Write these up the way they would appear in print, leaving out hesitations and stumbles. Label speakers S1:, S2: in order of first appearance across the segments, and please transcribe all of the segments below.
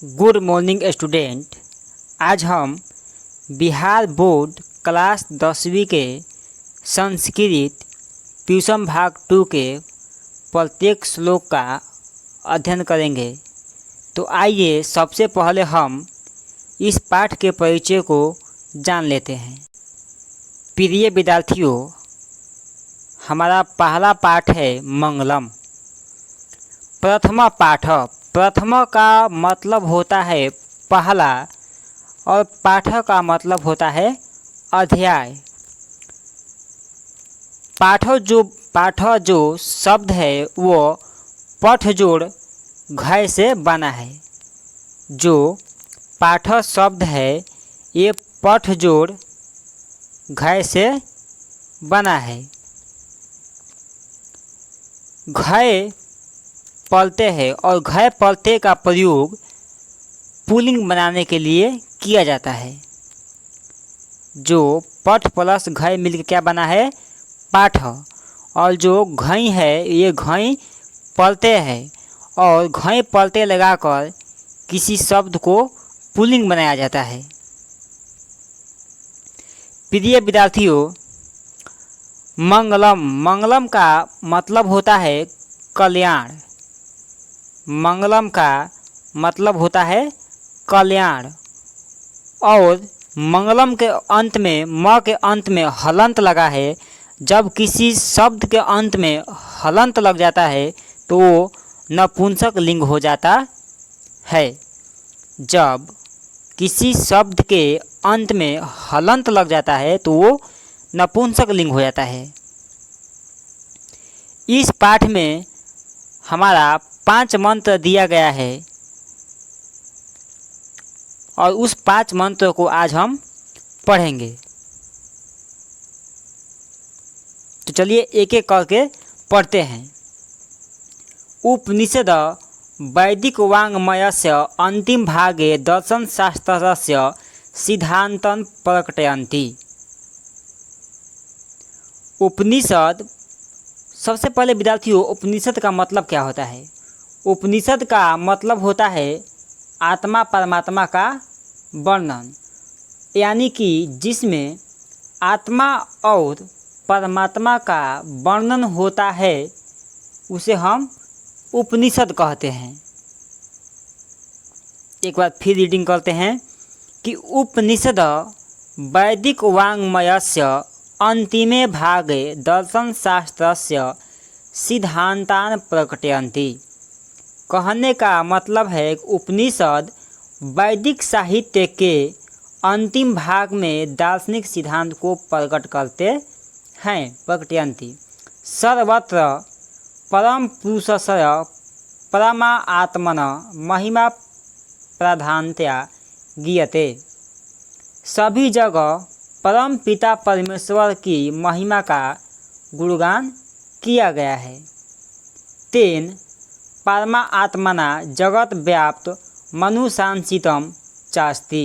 S1: Good morning student. आज हम Bihar board class 10वीं के संस्कृत ट्यूशन भाग 2 के प्रत्येक श्लोक का अध्ययन करेंगे। तो आइए सबसे पहले हम इस पाठ के परिचय को जान लेते हैं। प्रिय विद्यार्थियों, हमारा पहला पाठ है मंगलम। प्रथम पाठ। प्रथम का मतलब होता है पहला और पाठ का मतलब होता है अध्याय। पाठ जो शब्द है वो पठ जोड़ घय से बना है। जो पाठ शब्द है ये पठ जोड़ घय से बना है। घय पलते हैं और घय पलते का प्रयोग पुल्लिंग बनाने के लिए किया जाता है। जो पठ प्लस घय मिलकर क्या बना है? पाठ। और जो घई है ये घई पलते हैं और घई पलते लगाकर किसी शब्द को पुल्लिंग बनाया जाता है। प्रिय विद्यार्थियों, मंगलम का मतलब होता है कल्याण। मंगलम का मतलब होता है कल्याण। और मंगलम के अंत में म के अंत में हलंत लगा है। जब किसी शब्द के अंत में हलंत लग जाता है तो वो नपुंसक लिंग हो जाता है। जब किसी शब्द के अंत में हलंत लग जाता है तो वो नपुंसक लिंग हो जाता है। इस पाठ में हमारा 5 मंत्र दिया गया है और उस 5 मंत्र को आज हम पढ़ेंगे। तो चलिए एक एक करके पढ़ते हैं। उपनिषद वैदिक वाङ्मयस्य अंतिम भागे दर्शन शास्त्रस्य सिद्धांतं प्रकटयन्ति। उपनिषद, सबसे पहले विद्यार्थियों उपनिषद का मतलब क्या होता है? उपनिषद का मतलब होता है आत्मा परमात्मा का वर्णन, यानी कि जिसमें आत्मा और परमात्मा का वर्णन होता है उसे हम उपनिषद कहते हैं। एक बार फिर रीडिंग करते हैं कि उपनिषद वैदिक वाङ्मयस्य अंतिमे भागे दर्शन शास्त्रस्य सिद्धांतान् प्रकटयन्ति। कहने का मतलब है उपनिषद वैदिक साहित्य के अंतिम भाग में दार्शनिक सिद्धांत को प्रकट करते हैं। प्रकटयन्ति सर्वत्र परम पुरुषस्य परमा आत्मन महिमा प्राधान्यतया गीयते। सभी जगह परम पिता परमेश्वर की महिमा का गुणगान किया गया है। तेन परमा आत्मना जगत व्याप्त मनुशांसितम चास्ति।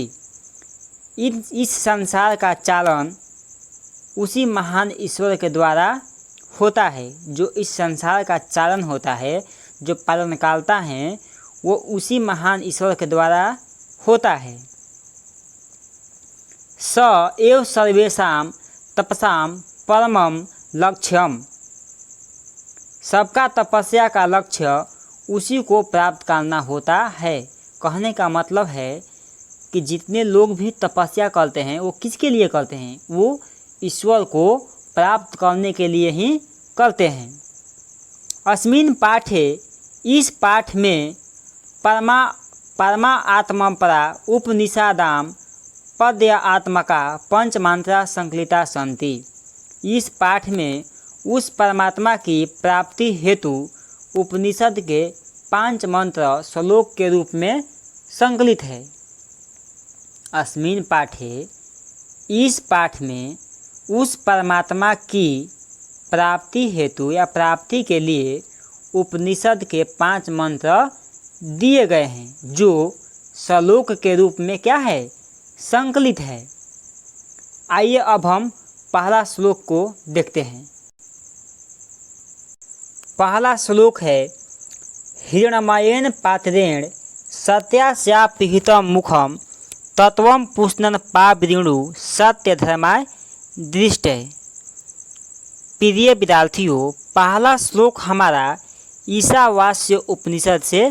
S1: इस संसार का चालन उसी महान ईश्वर के द्वारा होता है। जो इस संसार का चालन होता है, जो पालनकर्ता हैं, वो उसी महान ईश्वर के द्वारा होता है। स एव सर्वेषां तपसां परमं लक्ष्यम। सबका तपस्या का लक्ष्य उसी को प्राप्त करना होता है। कहने का मतलब है कि जितने लोग भी तपस्या करते हैं वो किसके लिए करते हैं? वो ईश्वर को प्राप्त करने के लिए ही करते हैं। अस्मिन् पाठे, इस पाठ में परमा आत्मपरा उपनिषदां पद्य आत्मका 5 मंत्रा संकलिता सन्ति। इस पाठ में उस परमात्मा की प्राप्ति हेतु उपनिषद के 5 मंत्र श्लोक के रूप में संकलित है। अस्मिन् पाठे, इस पाठ में उस परमात्मा की प्राप्ति हेतु या प्राप्ति के लिए उपनिषद के 5 मंत्र दिए गए हैं, जो श्लोक के रूप में क्या है? संकलित है। आइए अब हम पहला श्लोक को देखते हैं। पहला श्लोक है हिरण्मयेन पात्रेण सत्यास्यापिहितं मुखम तत्वं पुष्णन् पावृणु सत्य धर्माय दृष्टि। प्रिय विद्यार्थियों, पहला श्लोक हमारा ईशावास्य उपनिषद से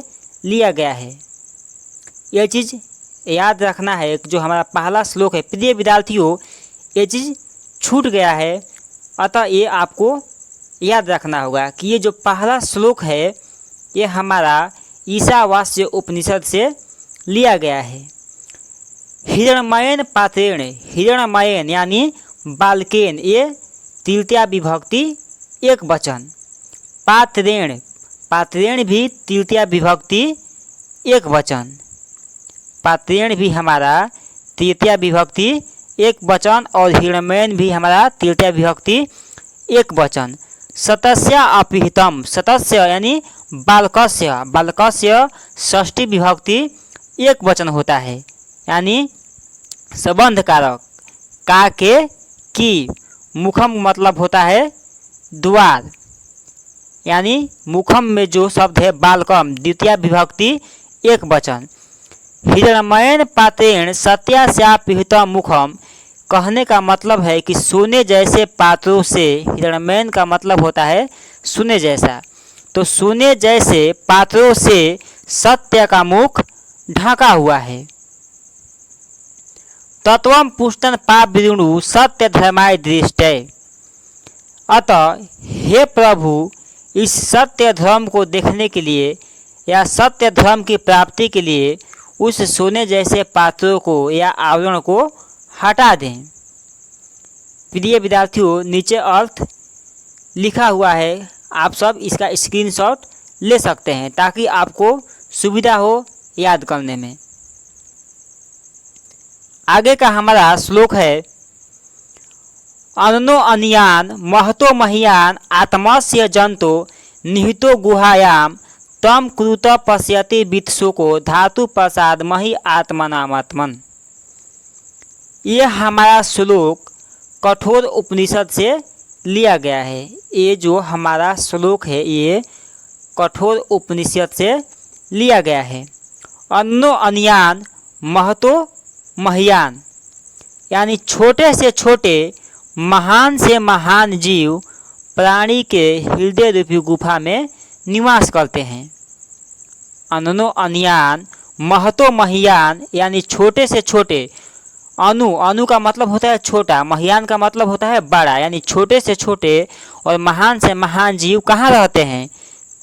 S1: लिया गया है। यह चीज़ याद रखना है, जो हमारा पहला श्लोक है। प्रिय विद्यार्थियों, ये चीज़ छूट गया है, अतः ये आपको याद रखना होगा कि ये जो पहला श्लोक है ये हमारा ईशावास्य उपनिषद से लिया गया है। हिरण्मयेन पात्रेण, हिरण्मयेन यानी बालकेन, ये तृतीया विभक्ति एक वचन। पात्रेण, पात्रेण भी तृतीया विभक्ति एक वचन। पात्रेण भी हमारा तृतीया विभक्ति एक वचन और हिरण्मयेन भी हमारा तृतीया विभक्ति एक वचन। सतस्य अपिहितम, सतस्य यानी बालकस्य, बालकस्य षष्ठी विभक्ति एक वचन होता है, यानी संबंध कारक। का के की, मुखम मतलब होता है द्वार, यानी मुखम में जो शब्द है बालकम, द्वितीय विभक्ति एक वचन। हिरण्मयेन पात्रेण सत्यास्यापिहितं मुखम, कहने का मतलब है कि सोने जैसे पात्रों से, हिरण्मयेन का मतलब होता है सोने जैसा, तो सोने जैसे पात्रों से सत्य का मुख ढका हुआ है। तत्वं पुष्टन् पावृणु सत्य धर्माय दृष्टि। अतः हे प्रभु, इस सत्य धर्म को देखने के लिए या सत्य धर्म की प्राप्ति के लिए उस सोने जैसे पात्रों को या आवरण को हटा दें। प्रिय विद्यार्थियों, नीचे अर्थ लिखा हुआ है, आप सब इसका स्क्रीनशॉट ले सकते हैं ताकि आपको सुविधा हो याद करने में। आगे का हमारा श्लोक है, अननो अनियान महतो मह्यान आत्मस्य जंतो निहितो गुहायाम तम कृत पश्यति वित्सुको धातु प्रसाद मही आत्मनामात्मन। ये हमारा श्लोक कठोर उपनिषद से लिया गया है। ये जो हमारा श्लोक है ये कठोर उपनिषद से लिया गया है। अन्नो अनियान महतो मह्यान, यानी छोटे से छोटे महान से महान जीव प्राणी के हृदय रूपी गुफा में निवास करते हैं। अननो अनियान महतो मह्यान, यानी छोटे से छोटे। अनु, अनु का मतलब होता है छोटा, मह्यान का मतलब होता है बड़ा, यानी छोटे से छोटे और महान से महान जीव कहाँ रहते हैं?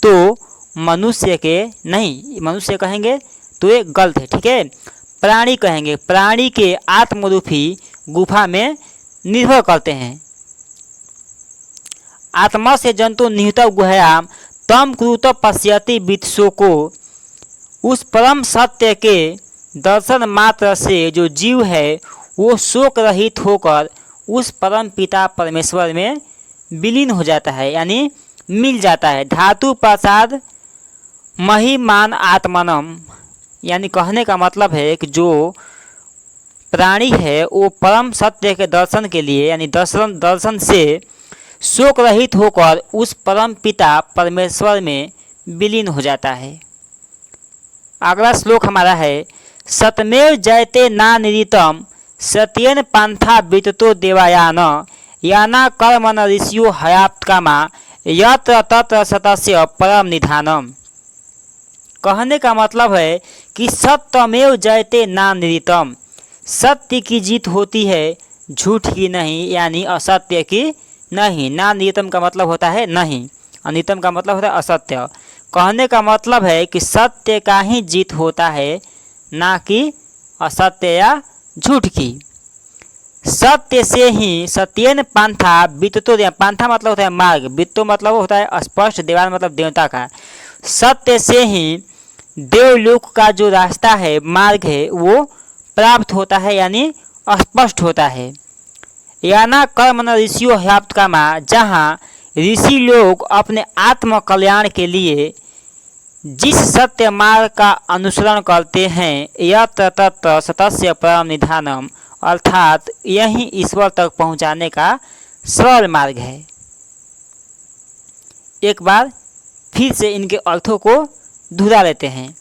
S1: तो मनुष्य के नहीं, मनुष्य कहेंगे तो ये गलत है, ठीक है। प्राणी कहेंगे, प्राणी के आत्मरूपी गुफा में निर्भर करते हैं। आत्मा से जंतु निहित गुहायाम तम कृत पश्यति वित्सुको, उस परम सत्य के दर्शन मात्र से जो जीव है वो शोक रहित होकर उस परम पिता परमेश्वर में विलीन हो जाता है, यानी मिल जाता है। धातु प्रसाद महिमान आत्मनम, यानी कहने का मतलब है कि जो प्राणी है वो परम सत्य के दर्शन के लिए, यानी दर्शन से शोक रहित होकर उस परम पिता परमेश्वर में विलीन हो जाता है। अगला श्लोक हमारा है, सतमेव जयते ना निरितम सत्येन पंथा विततो देवायान याना कर्मण ऋषियो हयाप्तकामा यत्र तत्र सतस्य परम निधानम। कहने का मतलब है कि सत्यमेव जयते ना निरितम, सत्य की जीत होती है झूठ की नहीं, यानी असत्य की नहीं। ना नियतम का मतलब होता है नहीं, अनितम का मतलब होता है असत्य। कहने का मतलब है कि सत्य का ही जीत होता है, ना कि असत्य या झूठ की। सत्य से ही सत्येन पंथा वित्तो, पंथा मतलब होता है मार्ग, वित्तो मतलब होता है स्पष्ट, देवान मतलब देवता का। सत्य से ही देवलोक का जो रास्ता है, मार्ग है, वो प्राप्त होता है, यानी स्पष्ट होता है। याना कर्मण ऋषियों हयाप्तकामा, जहाँ ऋषि लोग अपने आत्म कल्याण के लिए जिस सत्य मार्ग का अनुसरण करते हैं, यत्र तत्र सतस्य परम निधानम, अर्थात यही ईश्वर तक पहुँचाने का सरल मार्ग है। एक बार फिर से इनके अर्थों को दोहरा लेते हैं।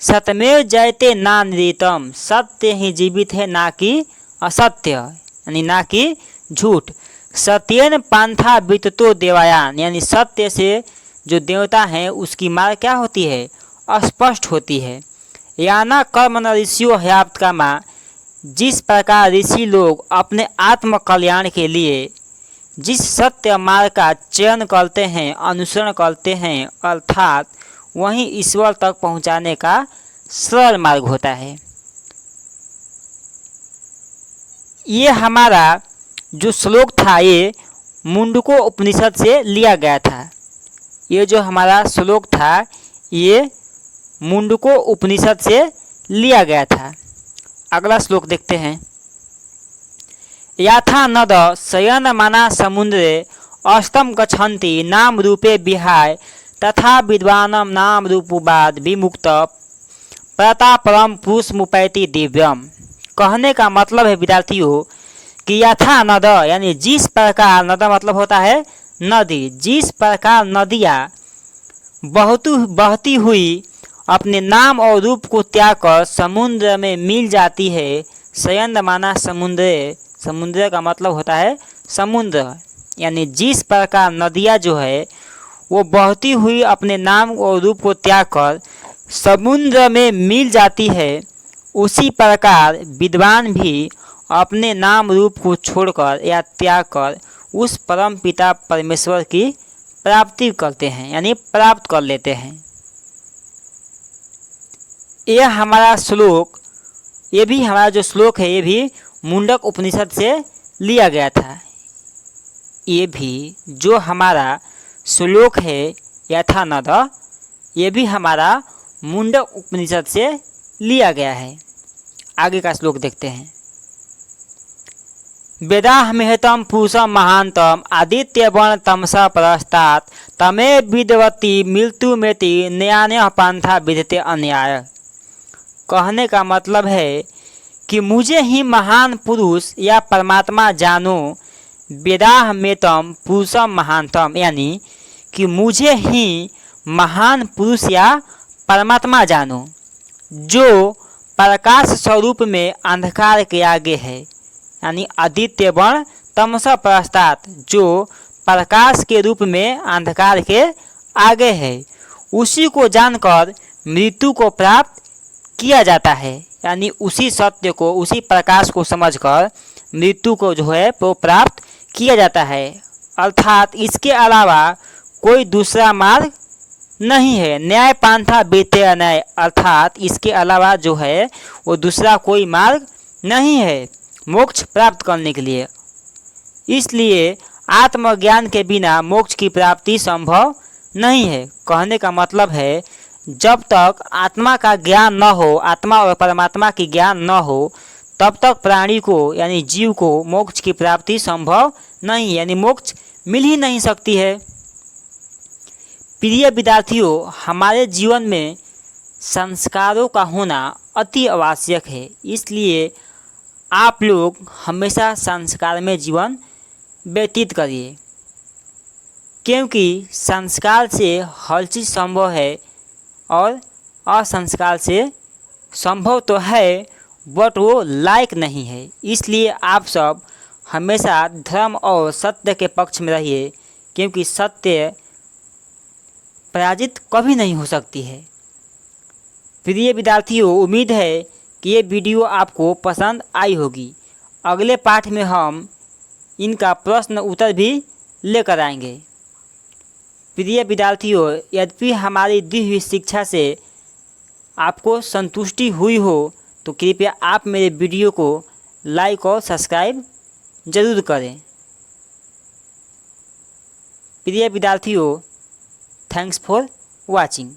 S1: सत्यमेव जयते नानृतम, सत्य ही जीवित है ना कि असत्य, यानी ना कि झूठ। सत्येन पांथा विततो देवायान, यानी सत्य से जो देवता हैं उसकी मार्ग क्या होती है, स्पष्ट होती है। याना कर्म न ऋषियों हयाप्त कामा, जिस प्रकार ऋषि लोग अपने आत्म कल्याण के लिए जिस सत्य मार्ग का चयन करते हैं, अनुसरण करते हैं, अर्थात वहीं ईश्वर तक पहुंचाने का सरल मार्ग होता है। ये हमारा जो श्लोक था ये मुंडको उपनिषद से लिया गया था। ये जो हमारा श्लोक था ये मुंडको उपनिषद से लिया गया था। अगला श्लोक देखते हैं। याथा नद शयन मना समुद्रे अस्तम गच्छन्ति नाम रूपे विहाय, तथा विद्वानम नाम रूपवाद विमुक्त प्रतापरम पुरुष मुपैति दिव्यम। कहने का मतलब है विद्यार्थियों कि यथा नद, यानी जिस प्रकार, नद मतलब होता है नदी, जिस प्रकार नदियाँ बहती हुई अपने नाम और रूप को त्याग कर समुद्र में मिल जाती है। शयन माना समुद्र, समुद्र का मतलब होता है समुद्र, यानी जिस प्रकार नदियाँ जो है वो बहती हुई अपने नाम और रूप को त्याग कर समुद्र में मिल जाती है, उसी प्रकार विद्वान भी अपने नाम रूप को छोड़कर या त्याग कर उस परम पिता परमेश्वर की प्राप्ति करते हैं, यानी प्राप्त कर लेते हैं। यह हमारा श्लोक, ये भी हमारा जो श्लोक है ये भी मुंडक उपनिषद से लिया गया था। ये भी जो हमारा श्लोक है यथा नद, ये भी हमारा मुंडक उपनिषद से लिया गया है। आगे का श्लोक देखते हैं। वेदाहमेहतम पुरुषम महांतम आदित्य वर्ण तमसा परस्तात्, तमे विद्वती मृत्यु मेति न्याय पांथा विधते अन्याय। कहने का मतलब है कि मुझे ही महान पुरुष या परमात्मा जानो। वेदाहमेतम पुरुषम महानतम, यानी कि मुझे ही महान पुरुष या परमात्मा जानो, जो प्रकाश स्वरूप में अंधकार के आगे है, यानी आदित्य वर्ण तमसा परस्तात्, जो प्रकाश के रूप में अंधकार के आगे है, उसी को जानकर मृत्यु को प्राप्त किया जाता है। यानी उसी सत्य को, उसी प्रकाश को समझकर मृत्यु को जो है वो प्राप्त किया जाता है, अर्थात इसके अलावा कोई दूसरा मार्ग नहीं है। न्याय पांथा बीते अन्याय, अर्थात इसके अलावा जो है वो दूसरा कोई मार्ग नहीं है मोक्ष प्राप्त करने के लिए। इसलिए आत्मज्ञान के बिना मोक्ष की प्राप्ति संभव नहीं है। कहने का मतलब है जब तक आत्मा का ज्ञान न हो, आत्मा और परमात्मा की ज्ञान न हो, तब तक प्राणी को यानी जीव को मोक्ष की प्राप्ति संभव नहीं, यानी मोक्ष मिल ही नहीं सकती है। प्रिय विद्यार्थियों, हमारे जीवन में संस्कारों का होना अति आवश्यक है। इसलिए आप लोग हमेशा संस्कार में जीवन व्यतीत करिए, क्योंकि संस्कार से हर चीज़ संभव है और असंस्कार से संभव तो है बट वो लायक नहीं है। इसलिए आप सब हमेशा धर्म और सत्य के पक्ष में रहिए, क्योंकि सत्य पराजित कभी नहीं हो सकती है। प्रिय विद्यार्थियों, उम्मीद है कि ये वीडियो आपको पसंद आई होगी। अगले पाठ में हम इनका प्रश्न उत्तर भी लेकर आएंगे। प्रिय विद्यार्थियों, यद्यपि हमारी दी हुई शिक्षा से आपको संतुष्टि हुई हो तो कृपया आप मेरे वीडियो को लाइक और सब्सक्राइब जरूर करें। प्रिय विद्यार्थियों, थैंक्स फॉर वॉचिंग।